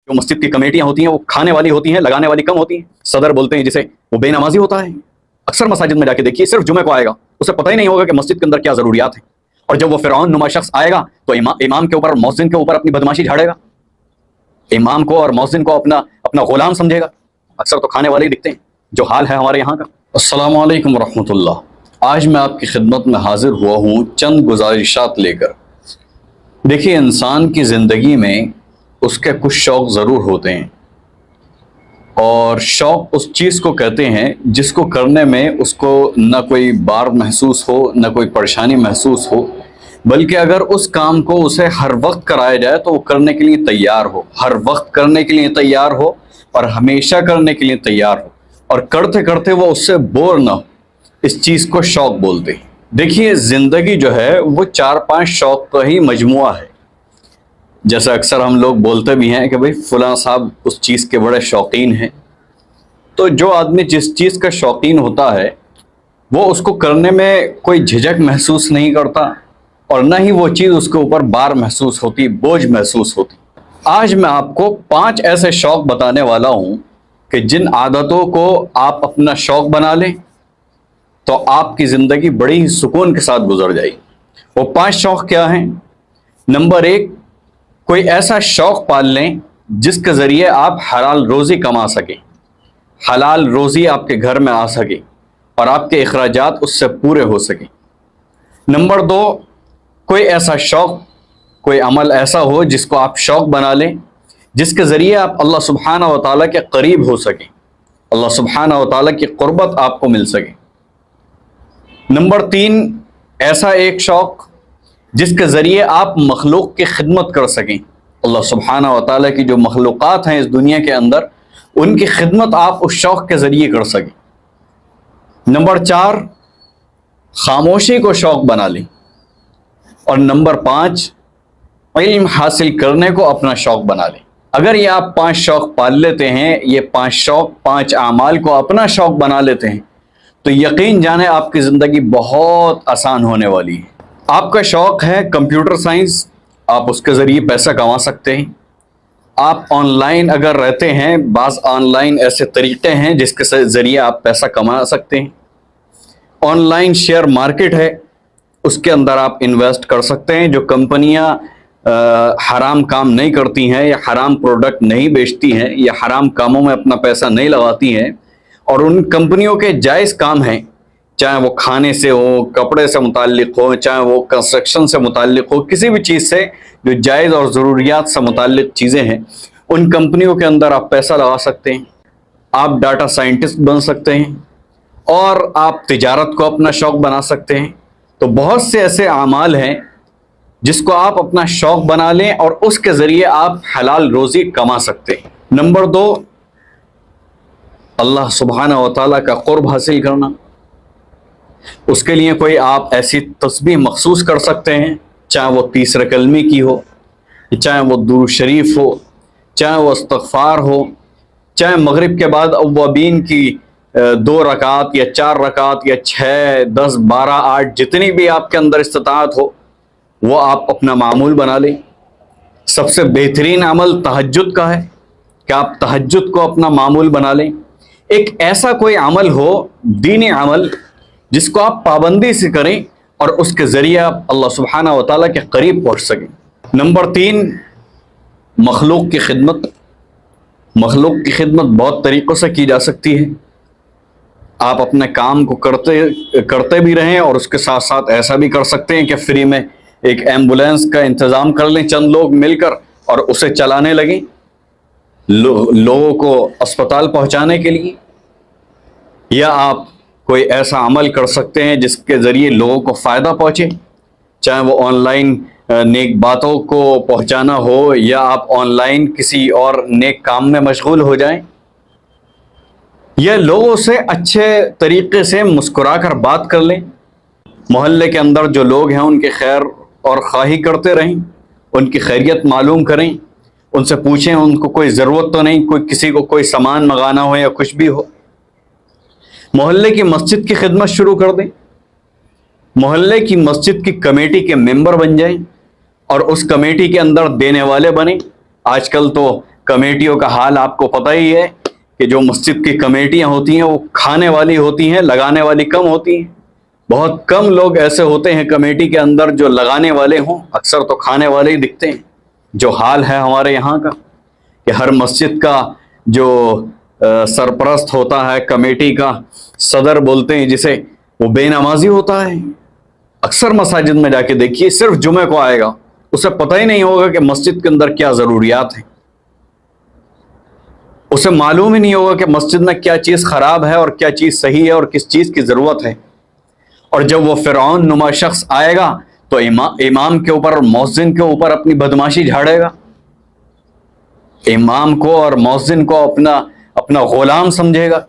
جو مسجد کی کمیٹیاں ہوتی ہیں وہ کھانے والی ہوتی ہیں، لگانے والی کم ہوتی ہیں. صدر بولتے ہیں جسے، وہ بے نمازی ہوتا ہے. اکثر مساجد میں جا کے دیکھیے صرف جمعے کو آئے گا، اسے پتہ ہی نہیں ہوگا کہ مسجد کے اندر کیا ضروریات ہیں. اور جب وہ فرعون نما شخص آئے گا تو امام کے اوپر، مؤذن کے اوپر اپنی بدماشی جھاڑے گا، امام کو اور مؤذن کو اپنا غلام سمجھے گا. اکثر تو کھانے والے ہی دکھتے ہیں، جو حال ہے ہمارے یہاں کا. السلام علیکم ورحمۃ اللہ. آج میں آپ کی خدمت میں حاضر ہوا ہوں چند گزارشات لے کر. دیکھیے، انسان کی زندگی میں اس کے کچھ شوق ضرور ہوتے ہیں، اور شوق اس چیز کو کہتے ہیں جس کو کرنے میں اس کو نہ کوئی بار محسوس ہو، نہ کوئی پریشانی محسوس ہو، بلکہ اگر اس کام کو اسے ہر وقت کرایا جائے تو وہ کرنے کے لیے تیار ہو، ہر وقت کرنے کے لیے تیار ہو اور ہمیشہ کرنے کے لیے تیار ہو، اور کرتے کرتے وہ اس سے بور نہ ہو. اس چیز کو شوق بولتے ہیں. دیکھیے، زندگی جو ہے وہ 4-5 شوق کا ہی مجموعہ ہے. جیسے اکثر ہم لوگ بولتے بھی ہیں کہ بھئی فلاں صاحب اس چیز کے بڑے شوقین ہیں. تو جو آدمی جس چیز کا شوقین ہوتا ہے وہ اس کو کرنے میں کوئی جھجک محسوس نہیں کرتا، اور نہ ہی وہ چیز اس کے اوپر بار محسوس ہوتی، بوجھ محسوس ہوتی. آج میں آپ کو 5 ایسے شوق بتانے والا ہوں کہ جن عادتوں کو آپ اپنا شوق بنا لیں تو آپ کی زندگی بڑی ہی سکون کے ساتھ گزر جائے گی. وہ 5 شوق کیا ہیں؟ نمبر 1، کوئی ایسا شوق پال لیں جس کے ذریعے آپ حلال روزی کما سکیں، حلال روزی آپ کے گھر میں آ سکے اور آپ کے اخراجات اس سے پورے ہو سکیں. نمبر 2، کوئی ایسا شوق، کوئی عمل ایسا ہو جس کو آپ شوق بنا لیں جس کے ذریعے آپ اللہ سبحانہ و تعالیٰ کے قریب ہو سکیں، اللہ سبحانہ و تعالیٰ کی قربت آپ کو مل سکے. نمبر 3، ایسا ایک شوق جس کے ذریعے آپ مخلوق کی خدمت کر سکیں، اللہ سبحانہ و تعالیٰ کی جو مخلوقات ہیں اس دنیا کے اندر ان کی خدمت آپ اس شوق کے ذریعے کر سکیں. نمبر 4، خاموشی کو شوق بنا لیں. اور نمبر 5، علم حاصل کرنے کو اپنا شوق بنا لیں. اگر یہ آپ 5 شوق پال لیتے ہیں، یہ 5 شوق، 5 اعمال کو اپنا شوق بنا لیتے ہیں، تو یقین جانیں آپ کی زندگی بہت آسان ہونے والی ہے. آپ کا شوق ہے کمپیوٹر سائنس، آپ اس کے ذریعے پیسہ کما سکتے ہیں. آپ آن لائن اگر رہتے ہیں، بعض آن لائن ایسے طریقے ہیں جس کے ذریعے آپ پیسہ کما سکتے ہیں. آن لائن شیئر مارکیٹ ہے، اس کے اندر آپ انویسٹ کر سکتے ہیں. جو کمپنیاں حرام کام نہیں کرتی ہیں یا حرام پروڈکٹ نہیں بیچتی ہیں یا حرام کاموں میں اپنا پیسہ نہیں لگاتی ہیں، اور ان کمپنیوں کے جائز کام ہیں، چاہے وہ کھانے سے ہو، کپڑے سے متعلق ہو، چاہے وہ کنسٹرکشن سے متعلق ہو، کسی بھی چیز سے جو جائز اور ضروریات سے متعلق چیزیں ہیں، ان کمپنیوں کے اندر آپ پیسہ لگا سکتے ہیں. آپ ڈاٹا سائنٹسٹ بن سکتے ہیں، اور آپ تجارت کو اپنا شوق بنا سکتے ہیں. تو بہت سے ایسے اعمال ہیں جس کو آپ اپنا شوق بنا لیں اور اس کے ذریعے آپ حلال روزی کما سکتے ہیں. نمبر 2، اللہ سبحانہ و تعالیٰ کا قرب حاصل کرنا. اس کے لیے کوئی آپ ایسی تسبیح مخصوص کر سکتے ہیں، چاہے وہ 30 کلمے کی ہو، چاہے وہ درود شریف ہو، چاہے وہ استغفار ہو، چاہے مغرب کے بعد اوابین کی 2 رکعات یا 4 رکعات یا 6، 10، 12، 8، جتنی بھی آپ کے اندر استطاعت ہو وہ آپ اپنا معمول بنا لیں. سب سے بہترین عمل تہجد کا ہے کہ آپ تہجد کو اپنا معمول بنا لیں. ایک ایسا کوئی عمل ہو، دینی عمل، جس کو آپ پابندی سے کریں اور اس کے ذریعے آپ اللہ سبحانہ و تعالیٰ کے قریب پہنچ سکیں. نمبر 3، مخلوق کی خدمت. مخلوق کی خدمت بہت طریقوں سے کی جا سکتی ہے. آپ اپنے کام کو کرتے بھی رہیں اور اس کے ساتھ ساتھ ایسا بھی کر سکتے ہیں کہ فری میں ایک ایمبولینس کا انتظام کر لیں، چند لوگ مل کر، اور اسے چلانے لگیں لوگوں کو اسپتال پہنچانے کے لیے. یا آپ کوئی ایسا عمل کر سکتے ہیں جس کے ذریعے لوگوں کو فائدہ پہنچے، چاہے وہ آن لائن نیک باتوں کو پہنچانا ہو یا آپ آن لائن کسی اور نیک کام میں مشغول ہو جائیں، یا لوگوں سے اچھے طریقے سے مسکرا کر بات کر لیں. محلے کے اندر جو لوگ ہیں ان کی خیر اور خواہی کرتے رہیں، ان کی خیریت معلوم کریں، ان سے پوچھیں ان کو کوئی ضرورت تو نہیں، کسی کو کوئی سامان منگانا ہو یا کچھ بھی ہو. محلے کی مسجد کی خدمت شروع کر دیں، محلے کی مسجد کی کمیٹی کے ممبر بن جائیں اور اس کمیٹی کے اندر دینے والے بنیں. آج کل تو کمیٹیوں کا حال آپ کو پتہ ہی ہے کہ جو مسجد کی کمیٹیاں ہوتی ہیں وہ کھانے والی ہوتی ہیں، لگانے والی کم ہوتی ہیں. بہت کم لوگ ایسے ہوتے ہیں کمیٹی کے اندر جو لگانے والے ہوں، اکثر تو کھانے والے ہی دکھتے ہیں. جو حال ہے ہمارے یہاں کا کہ ہر مسجد کا جو سرپرست ہوتا ہے، کمیٹی کا صدر بولتے ہیں جسے، وہ بے نمازی ہوتا ہے. اکثر مساجد میں جا کے دیکھیے صرف جمعے کو آئے گا، اسے پتہ ہی نہیں ہوگا کہ مسجد کے اندر کیا ضروریات ہیں، اسے معلوم ہی نہیں ہوگا کہ مسجد میں کیا چیز خراب ہے اور کیا چیز صحیح ہے اور کس چیز کی ضرورت ہے. اور جب وہ فرعون نما شخص آئے گا تو امام کے اوپر اور مؤذن کے اوپر اپنی بدماشی جھاڑے گا، امام کو اور مؤذن کو اپنا غلام سمجھے گا.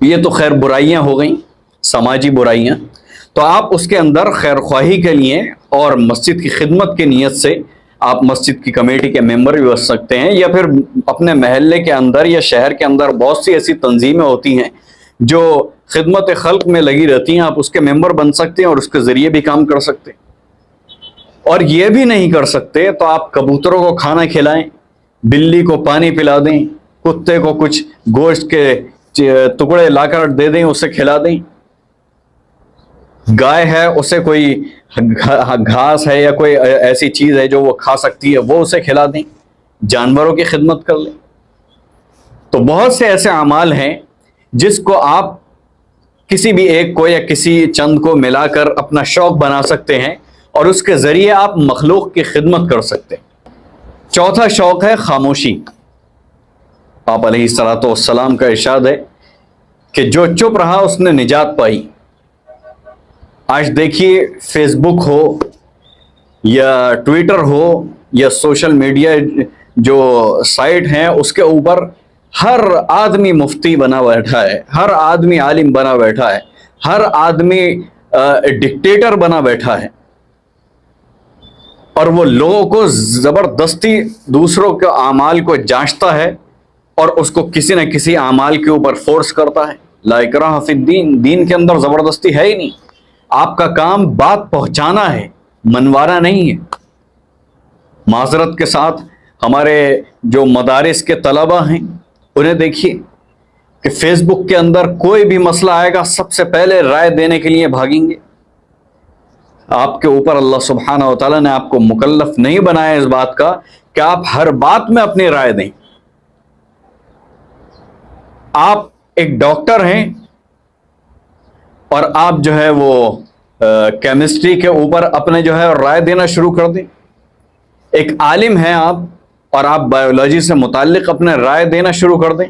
یہ تو خیر برائیاں ہو گئیں، سماجی برائیاں. تو آپ اس کے اندر خیر خواہی کے لیے اور مسجد کی خدمت کی نیت سے آپ مسجد کی کمیٹی کے ممبر بھی بن سکتے ہیں، یا پھر اپنے محلے کے اندر یا شہر کے اندر بہت سی ایسی تنظیمیں ہوتی ہیں جو خدمت خلق میں لگی رہتی ہیں، آپ اس کے ممبر بن سکتے ہیں اور اس کے ذریعے بھی کام کر سکتے ہیں. اور یہ بھی نہیں کر سکتے تو آپ کبوتروں کو کھانا کھلائیں، بلی کو پانی پلا دیں، کتے کو کچھ گوشت کے ٹکڑے لا کر دے دیں، اسے کھلا دیں. گائے ہے اسے کوئی گھاس ہے یا کوئی ایسی چیز ہے جو وہ کھا سکتی ہے، وہ اسے کھلا دیں، جانوروں کی خدمت کر لیں. تو بہت سے ایسے اعمال ہیں جس کو آپ کسی بھی ایک کو یا کسی چند کو ملا کر اپنا شوق بنا سکتے ہیں اور اس کے ذریعے آپ مخلوق کی خدمت کر سکتے ہیں. چوتھا شوق ہے خاموشی. آپ علیہ الصلوۃ والسلام کا ارشاد ہے کہ جو چپ رہا اس نے نجات پائی. آج دیکھیے فیس بک ہو یا ٹویٹر ہو یا سوشل میڈیا جو سائٹ ہیں، اس کے اوپر ہر آدمی مفتی بنا بیٹھا ہے، ہر آدمی عالم بنا بیٹھا ہے، ہر آدمی ڈکٹیٹر بنا بیٹھا ہے، اور وہ لوگوں کو زبردستی دوسروں کے اعمال کو جانچتا ہے اور اس کو کسی نہ کسی اعمال کے اوپر فورس کرتا ہے. لا اکراہ فی الدین، دین کے اندر زبردستی ہے ہی نہیں. آپ کا کام بات پہنچانا ہے، منوانا نہیں ہے. معذرت کے ساتھ ہمارے جو مدارس کے طلبہ ہیں انہیں دیکھیے کہ فیس بک کے اندر کوئی بھی مسئلہ آئے گا سب سے پہلے رائے دینے کے لیے بھاگیں گے. آپ کے اوپر اللہ سبحانہ و تعالیٰ نے آپ کو مکلف نہیں بنایا اس بات کا کہ آپ ہر بات میں اپنی رائے دیں. آپ ایک ڈاکٹر ہیں اور آپ جو ہے وہ کیمسٹری کے اوپر اپنے جو ہے رائے دینا شروع کر دیں. ایک عالم ہیں آپ اور آپ بایولوجی سے متعلق اپنے رائے دینا شروع کر دیں.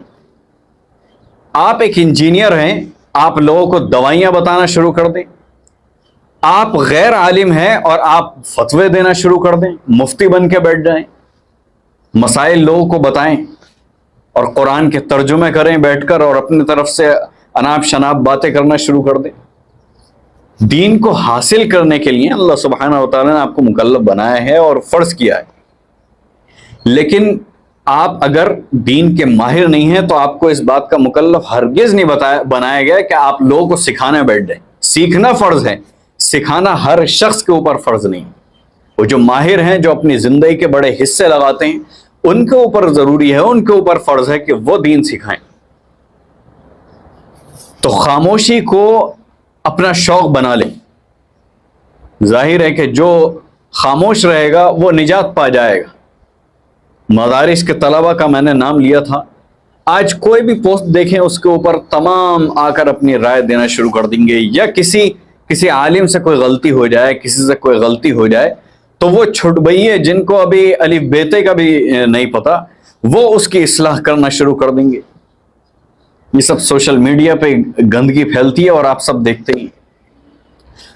آپ ایک انجینئر ہیں، آپ لوگوں کو دوائیاں بتانا شروع کر دیں. آپ غیر عالم ہیں اور آپ فتوے دینا شروع کر دیں، مفتی بن کے بیٹھ جائیں، مسائل لوگوں کو بتائیں اور قرآن کے ترجمے کریں بیٹھ کر اور اپنی طرف سے اناپ شناپ باتیں کرنا شروع کر دیں. دین کو حاصل کرنے کے لیے اللہ سبحانہ و تعالیٰ نے آپ کو مکلف بنایا ہے اور فرض کیا ہے، لیکن آپ اگر دین کے ماہر نہیں ہیں تو آپ کو اس بات کا مکلف ہرگز نہیں بنایا گیا کہ آپ لوگوں کو سکھانے بیٹھ جائیں. سیکھنا فرض ہے، سکھانا ہر شخص کے اوپر فرض نہیں. وہ جو ماہر ہیں، جو اپنی زندگی کے بڑے حصے لگاتے ہیں، ان کے اوپر ضروری ہے، ان کے اوپر فرض ہے کہ وہ دین سکھائیں. تو خاموشی کو اپنا شوق بنا لیں. ظاہر ہے کہ جو خاموش رہے گا وہ نجات پا جائے گا. مدارس کے طلبہ کا میں نے نام لیا تھا، آج کوئی بھی پوسٹ دیکھیں اس کے اوپر تمام آ کر اپنی رائے دینا شروع کر دیں گے، یا کسی عالم سے کوئی غلطی ہو جائے، کسی سے کوئی غلطی ہو جائے تو وہ چھٹبئیے جن کو ابھی الف بیتے کا بھی نہیں پتا، وہ اس کی اصلاح کرنا شروع کر دیں گے. یہ سب سوشل میڈیا پہ گندگی پھیلتی ہے اور آپ سب دیکھتے ہی.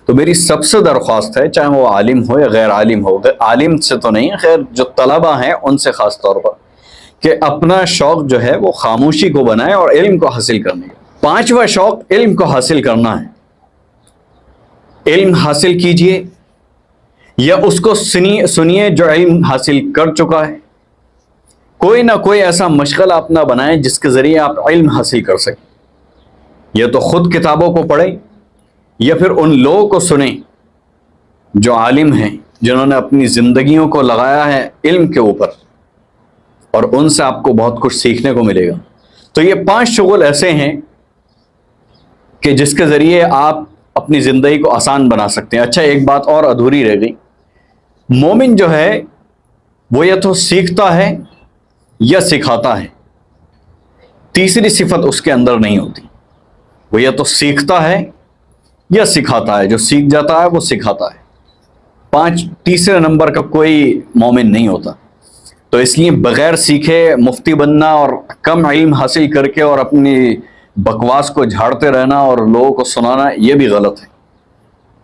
تو میری سب سے درخواست ہے، چاہے وہ عالم ہو یا غیر عالم ہو، عالم سے تو نہیں، خیر جو طلبہ ہیں ان سے خاص طور پر، کہ اپنا شوق جو ہے وہ خاموشی کو بنائے اور علم کو حاصل کرنے کا. پانچواں شوق علم کو حاصل کرنا ہے. علم حاصل کیجئے یا اس کو سنیے جو علم حاصل کر چکا ہے. کوئی نہ کوئی ایسا مشغلہ آپ نہ بنائیں جس کے ذریعے آپ علم حاصل کر سکیں. یا تو خود کتابوں کو پڑھیں یا پھر ان لوگوں کو سنیں جو عالم ہیں، جنہوں نے اپنی زندگیوں کو لگایا ہے علم کے اوپر. اور ان سے آپ کو بہت کچھ سیکھنے کو ملے گا۔ تو یہ 5 شغل ایسے ہیں کہ جس کے ذریعے آپ اپنی زندگی کو آسان بنا سکتے ہیں۔ اچھا، ایک بات اور ادھوری رہ گئی۔ مومن جو ہے وہ یا تو سیکھتا ہے یا سکھاتا ہے، تیسری صفت اس کے اندر نہیں ہوتی۔ وہ یا تو سیکھتا ہے یا سکھاتا ہے، جو سیکھ جاتا ہے وہ سکھاتا ہے، تیسرے نمبر کا کوئی مومن نہیں ہوتا۔ تو اس لیے بغیر سیکھے مفتی بننا اور کم علم حاصل کر کے اور اپنی بکواس کو جھاڑتے رہنا اور لوگوں کو سنانا، یہ بھی غلط ہے۔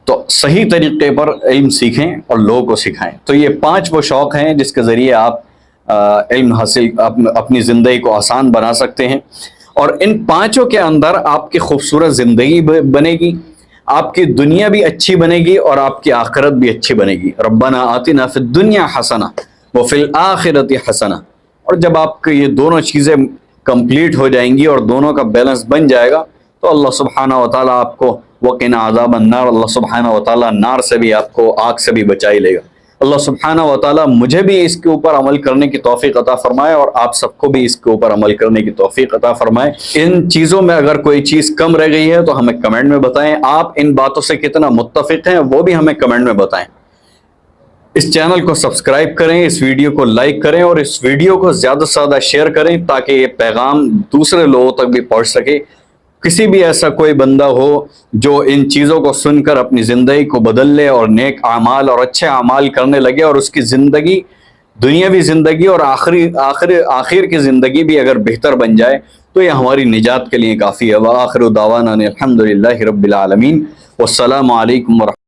تو صحیح طریقے پر علم سیکھیں اور لوگوں کو سکھائیں۔ تو یہ 5 وہ شوق ہیں جس کے ذریعے آپ علم حاصل اپنی زندگی کو آسان بنا سکتے ہیں، اور ان 5 کے اندر آپ کی خوبصورت زندگی بنے گی، آپ کی دنیا بھی اچھی بنے گی اور آپ کی آخرت بھی اچھی بنے گی۔ ربنا آتنا فی الدنیا حسنہ وفی الآخرۃ حسنہ۔ اور جب آپ کی یہ دونوں چیزیں کمپلیٹ ہو جائیں گی اور دونوں کا بیلنس بن جائے گا تو اللہ سبحانہ و تعالیٰ آپ کو وقنا عذاب النار، اللہ سبحانہ و تعالیٰ نار سے بھی آپ کو، آگ سے بھی بچا ہی لے گا۔ اللہ سبحانہ و تعالیٰ مجھے بھی اس کے اوپر عمل کرنے کی توفیق عطا فرمائے اور آپ سب کو بھی اس کے اوپر عمل کرنے کی توفیق عطا فرمائے۔ ان چیزوں میں اگر کوئی چیز کم رہ گئی ہے تو ہمیں کمنٹ میں بتائیں، آپ ان باتوں سے کتنا متفق ہیں وہ بھی ہمیں کمنٹ میں بتائیں۔ اس چینل کو سبسکرائب کریں، اس ویڈیو کو لائک کریں اور اس ویڈیو کو زیادہ سے زیادہ شیئر کریں تاکہ یہ پیغام دوسرے لوگوں تک بھی پہنچ سکے۔ کسی بھی ایسا کوئی بندہ ہو جو ان چیزوں کو سن کر اپنی زندگی کو بدل لے اور نیک اعمال اور اچھے اعمال کرنے لگے اور اس کی زندگی، دنیاوی زندگی اور آخر کی زندگی بھی اگر بہتر بن جائے تو یہ ہماری نجات کے لیے کافی ہے۔ وآخر دعوانا الحمدللہ رب العالمین، والسلام علیکم ورحمۃ اللہ۔